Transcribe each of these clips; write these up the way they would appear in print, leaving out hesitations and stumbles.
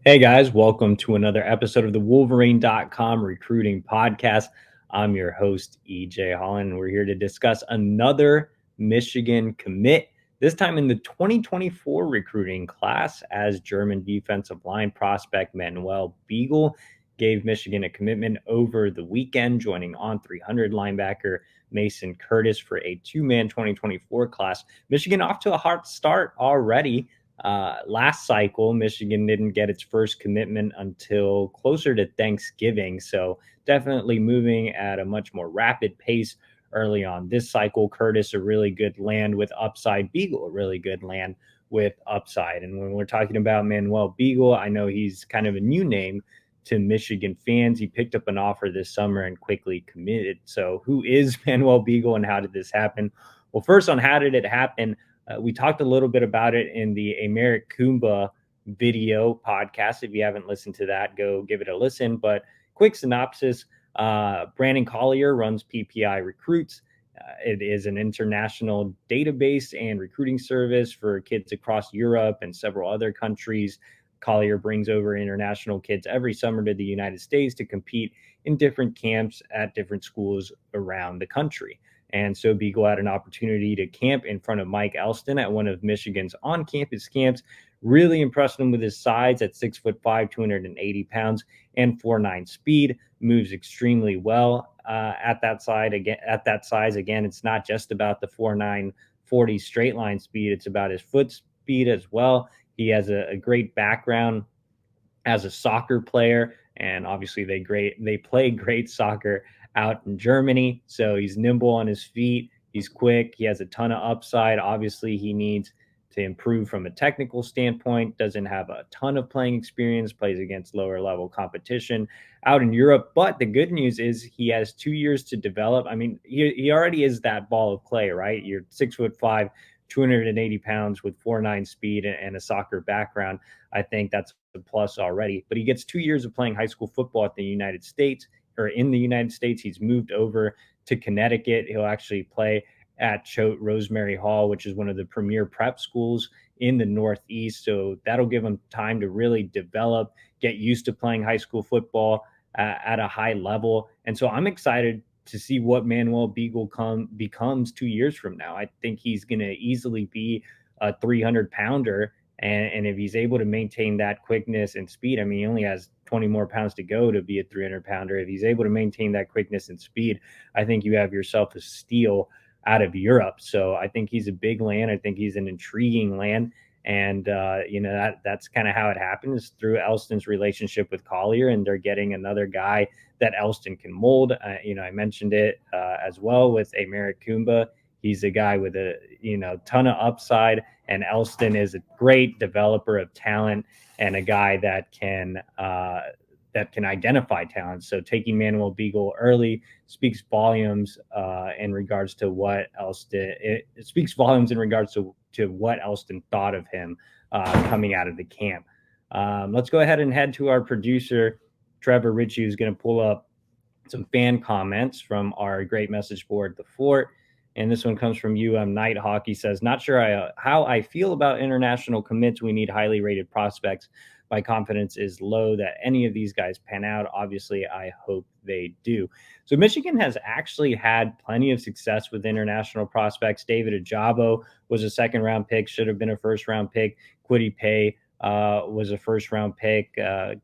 Hey guys, welcome to another episode of the Wolverine.com recruiting podcast. I'm your host, EJ Holland, and we're here to discuss another Michigan commit, this time in the 2024 recruiting class, as German defensive line prospect Manuel Beigel gave Michigan a commitment over the weekend, joining on 300 linebacker Mason Curtis for a two-man 2024 class. Michigan off to a hot start already. Last cycle, Michigan didn't get its first commitment until closer to Thanksgiving. So definitely moving at a much more rapid pace early on. This cycle, Curtis, a really good land with upside, Beigel, a really good land with upside. And when we're talking about Manuel Beigel, I know he's kind of a new name to Michigan fans. He picked up an offer this summer and quickly committed. So who is Manuel Beigel and how did this happen? Well, first on how did it happen? We talked a little bit about it in the Americ Kumba video podcast. If you haven't listened to that, go give it a listen. But quick synopsis, Brandon Collier runs PPI Recruits. It is an international database and recruiting service for kids across Europe and several other countries. Collier brings over international kids every summer to the United States to compete in different camps at different schools around the country. And so Beigel had an opportunity to camp in front of Mike Elston at one of Michigan's on-campus camps. Really impressed him with his size at 6'5", 280 pounds, and 4.9 speed. Moves extremely well at that size. Again, it's not just about the 4.9 40 straight line speed. It's about his foot speed as well. He has a great background as a soccer player, and obviously they play great soccer out in Germany. So he's nimble on his feet. He's quick. He has a ton of upside. Obviously, he needs to improve from a technical standpoint. Doesn't have a ton of playing experience. Plays against lower level competition out in Europe. But the good news is he has 2 years to develop. I mean, he already is that ball of clay, right? You're 6'5", 280 pounds with 4.9 speed and a soccer background. I think that's a plus already. But he gets 2 years of playing high school football at the United States. Or in the United States. He's moved over to Connecticut. He'll actually play at Choate Rosemary Hall, which is one of the premier prep schools in the Northeast. So that'll give him time to really develop, get used to playing high school football at a high level. And so I'm excited to see what Manuel Beigel becomes 2 years from now. I think he's going to easily be a 300-pounder. And if he's able to maintain that quickness and speed, I mean, he only has 20 more pounds to go to be a 300-pounder. If he's able to maintain that quickness and speed, I think you have yourself a steal out of Europe. So I think he's a big land. I think he's an intriguing land. And, that's kind of how it happens through Elston's relationship with Collier, and they're getting another guy that Elston can mold. I mentioned it as well with Americ Kumba. He's a guy with a ton of upside, and Elston is a great developer of talent and a guy that can identify talent. So taking Manuel Beigel early speaks volumes in regards to what Elston. It speaks volumes in regards to what Elston thought of him coming out of the camp. Let's go ahead and head to our producer, Trevor Ritchie, who's going to pull up some fan comments from our great message board, The Fort. And this one comes from Nighthawk. He says, not sure how I feel about international commits. We need highly rated prospects. My confidence is low that any of these guys pan out. Obviously, I hope they do. So Michigan has actually had plenty of success with international prospects. David Ajabo was a second-round pick, should have been a first-round pick. Kwity Paye was a first-round pick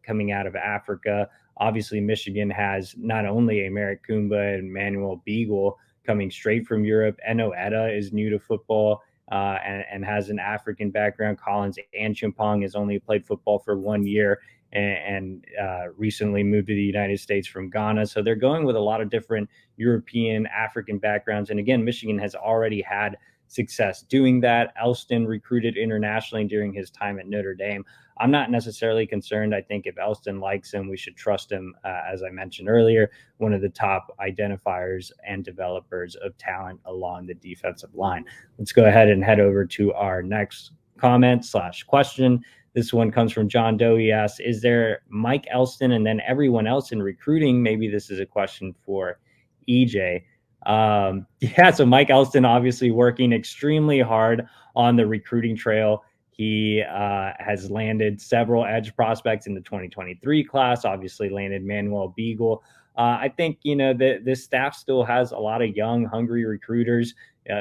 coming out of Africa. Obviously, Michigan has not only Americ Kumba and Manuel Beigel coming straight from Europe. Eno Etta is new to football and has an African background. Collins Anchimpong has only played football for 1 year and recently moved to the United States from Ghana. So they're going with a lot of different European, African backgrounds. And again, Michigan has already had success doing that. Elston recruited internationally during his time at Notre Dame. I'm not necessarily concerned. I think if Elston likes him, we should trust him. As I mentioned earlier, one of the top identifiers and developers of talent along the defensive line. Let's go ahead and head over to our next comment/question. This one comes from John Doe. He asks, is there Mike Elston and then everyone else in recruiting? Maybe this is a question for EJ. So Mike Elston obviously working extremely hard on the recruiting trail. He has landed several edge prospects in the 2023 class, obviously landed Manuel Beigel. I think, this staff still has a lot of young, hungry recruiters.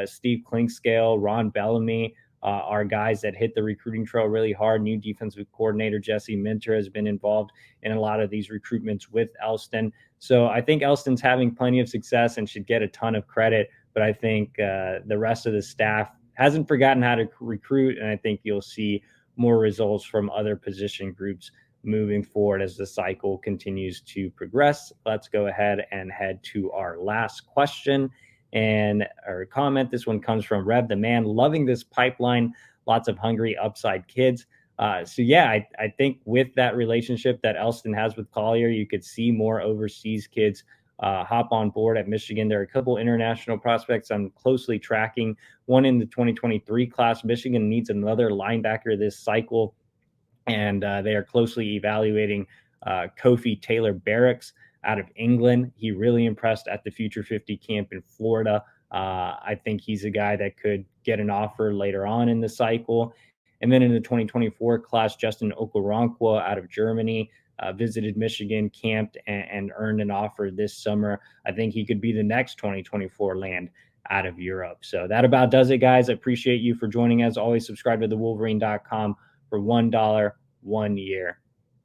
Steve Klinkscale, Ron Bellamy are guys that hit the recruiting trail really hard. New defensive coordinator Jesse Minter has been involved in a lot of these recruitments with Elston. So I think Elston's having plenty of success and should get a ton of credit. But I think the rest of the staff hasn't forgotten how to recruit, and I think you'll see more results from other position groups moving forward as the cycle continues to progress. Let's go ahead and head to our last question and our comment. This one comes from Rev the Man. Loving this pipeline. Lots of hungry upside kids. I think with that relationship that Elston has with Collier, you could see more overseas kids hop on board at Michigan. There are a couple international prospects I'm closely tracking. One in the 2023 class. Michigan needs another linebacker this cycle, and they are closely evaluating Kofi Taylor Barracks out of England. He really impressed at the Future 50 camp in Florida. I think he's a guy that could get an offer later on in the cycle. And then in the 2024 class, Justin Okoronkwo out of Germany visited Michigan, camped, and earned an offer this summer. I think he could be the next 2024 land out of Europe. So that about does it, guys. I appreciate you for joining. As always, subscribe to thewolverine.com for $1 1 year.